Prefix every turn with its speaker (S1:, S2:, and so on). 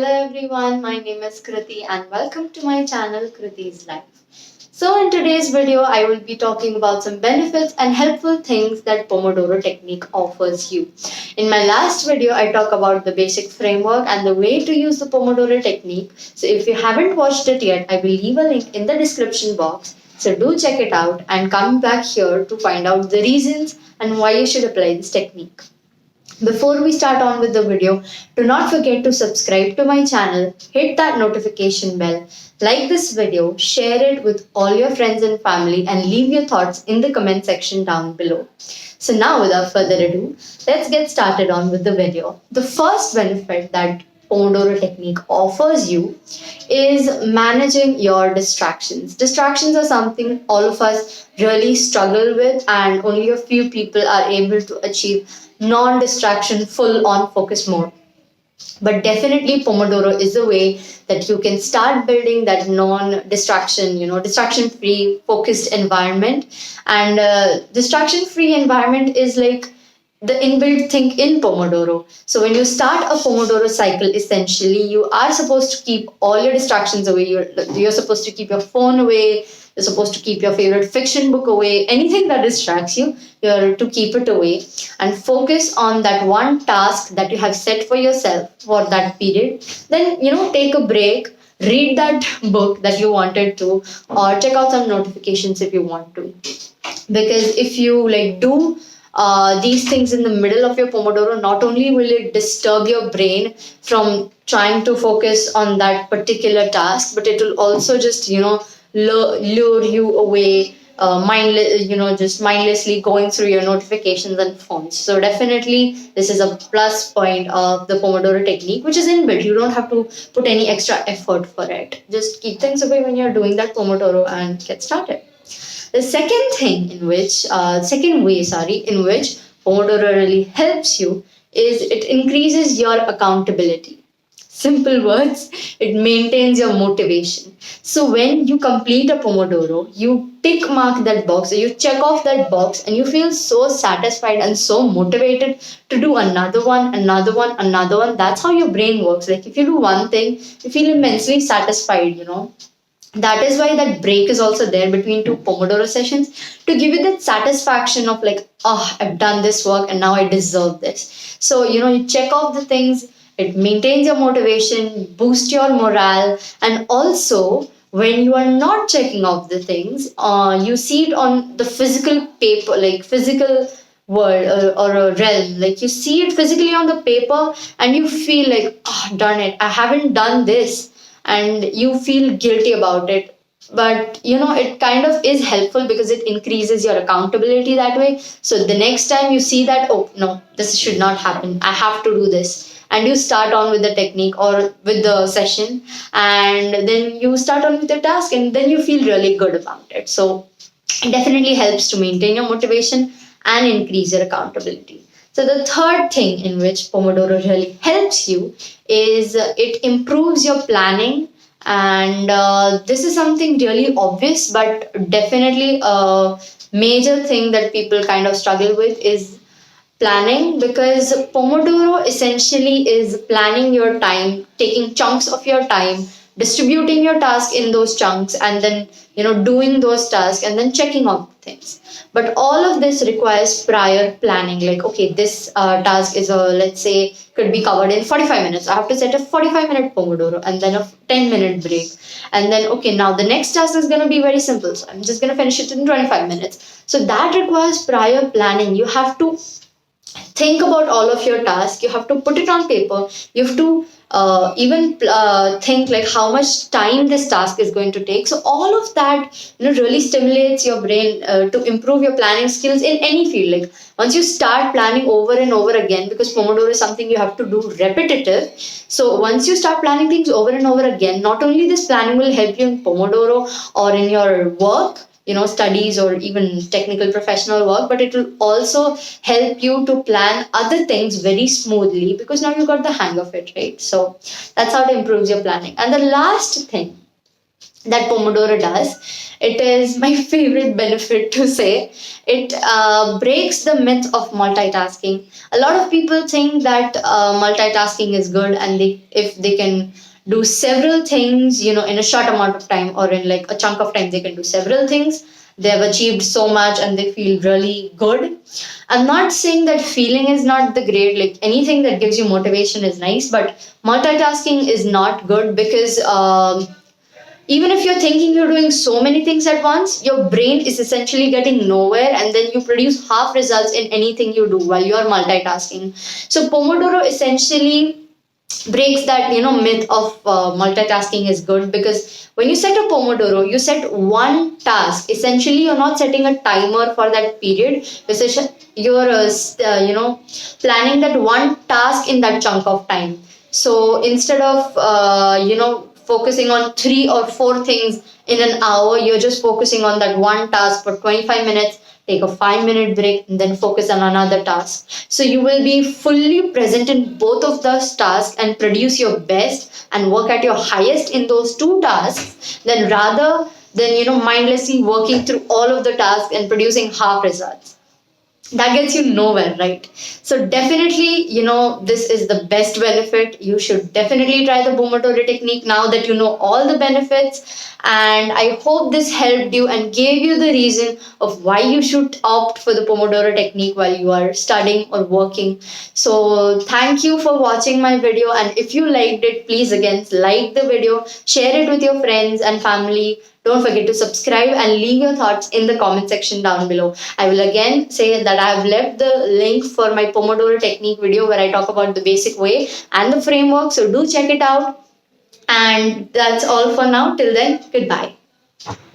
S1: Hello everyone, my name is Kriti and welcome to my channel Kriti's Life. So in today's video, I will be talking about some benefits and helpful things that Pomodoro technique offers you. In my last video, I talked about the basic framework and the way to use the Pomodoro technique. So if you haven't watched it yet, I will leave a link in the description box. So do check it out and come back here to find out the reasons and why you should apply this technique. Before we start on with the video, do not forget to subscribe to my channel, hit that notification bell, like this video, share it with all your friends and family, and leave your thoughts in the comment section down below. So now without further ado, let's get started on with the video. The first benefit that Pomodoro technique offers you is managing your distractions. Distractions are something all of us really struggle with, and only a few people are able to achieve non-distraction full on focus mode. But definitely Pomodoro is a way that you can start building that non-distraction, distraction free focused environment. And distraction free environment is like the inbuilt thing in Pomodoro. So when you start a Pomodoro cycle, essentially you are supposed to keep all your distractions away. You're supposed to keep your phone away. You're supposed to keep your favorite fiction book away. Anything that distracts you, you're to keep it away and focus on that one task that you have set for yourself for that period. Then, take a break, read that book that you wanted to, or check out some notifications if you want to. Because if you do these things in the middle of your Pomodoro, not only will it disturb your brain from trying to focus on that particular task, but it will also just, lure you away, just mindlessly going through your notifications and phones. So definitely this is a plus point of the Pomodoro technique, which is inbuilt. You don't have to put any extra effort for it. Just keep things away when you're doing that Pomodoro and get started. The second way in which Pomodoro really helps you is it increases your accountability. Simple words, it maintains your motivation. So when you complete a Pomodoro, you tick mark that box, or you check off that box, and you feel so satisfied and so motivated to do another one. That's how your brain works. Like if you do one thing, you feel immensely satisfied, That is why that break is also there between two Pomodoro sessions, to give you that satisfaction of I've done this work and now I deserve this. So, you check off the things, it maintains your motivation, boosts your morale, and also when you are not checking off the things, you see it on the physical paper, like physical world or a realm. Like you see it physically on the paper and you feel darn it, I haven't done this. And you feel guilty about it, but it kind of is helpful because it increases your accountability that way. So the next time you see that, oh no, this should not happen, I have to do this, and you start on with the technique or with the session, and then you start on with the task, and then you feel really good about it. So it definitely helps to maintain your motivation and increase your accountability. So the third thing in which Pomodoro really helps you is it improves your planning. And this is something really obvious, but definitely a major thing that people kind of struggle with is planning, because Pomodoro essentially is planning your time, taking chunks of your time, distributing your task in those chunks, and then doing those tasks and then checking on things. But all of this requires prior planning. Like, okay, this task is let's say could be covered in 45 minutes. I have to set a 45-minute Pomodoro and then a 10-minute break. And then, okay, now the next task is going to be very simple. So I'm just going to finish it in 25 minutes. So that requires prior planning. You have to think about all of your tasks. You have to put it on paper. You have to even think how much time this task is going to take. So all of that really stimulates your brain to improve your planning skills in any field. Like once you start planning over and over again, because Pomodoro is something you have to do repetitive. So once you start planning things over and over again, not only this planning will help you in Pomodoro or in your work, studies or even technical professional work, but it will also help you to plan other things very smoothly because now you got the hang of it, right? So that's how it improves your planning. And the last thing that Pomodoro does. It is my favorite benefit to say. It breaks the myth of multitasking. A lot of people think that multitasking is good, and if they can do several things, in a short amount of time or in like a chunk of time, they can do several things. They have achieved so much and they feel really good. I'm not saying that feeling is not the great, like anything that gives you motivation is nice, but multitasking is not good because even if you're thinking you're doing so many things at once, your brain is essentially getting nowhere, and then you produce half results in anything you do while you're multitasking. So Pomodoro essentially breaks that myth of multitasking is good, because when you set a Pomodoro, you set one task. Essentially, you're not setting a timer for that period. You're planning that one task in that chunk of time. So instead of focusing on 3 or 4 things in an hour, you're just focusing on that one task for 25 minutes. Take a 5-minute break and then focus on another task. So you will be fully present in both of those tasks and produce your best and work at your highest in those two tasks, then rather than mindlessly working through all of the tasks and producing half results. That gets you nowhere, right? So definitely, this is the best benefit. You should definitely try the Pomodoro technique now that you know all the benefits. And I hope this helped you and gave you the reason of why you should opt for the Pomodoro technique while you are studying or working. So thank you for watching my video. And if you liked it, please again like the video, share it with your friends and family. Don't forget to subscribe and leave your thoughts in the comment section down below. I will again say that I have left the link for my Pomodoro technique video where I talk about the basic way and the framework. So do check it out. And that's all for now. Till then, goodbye.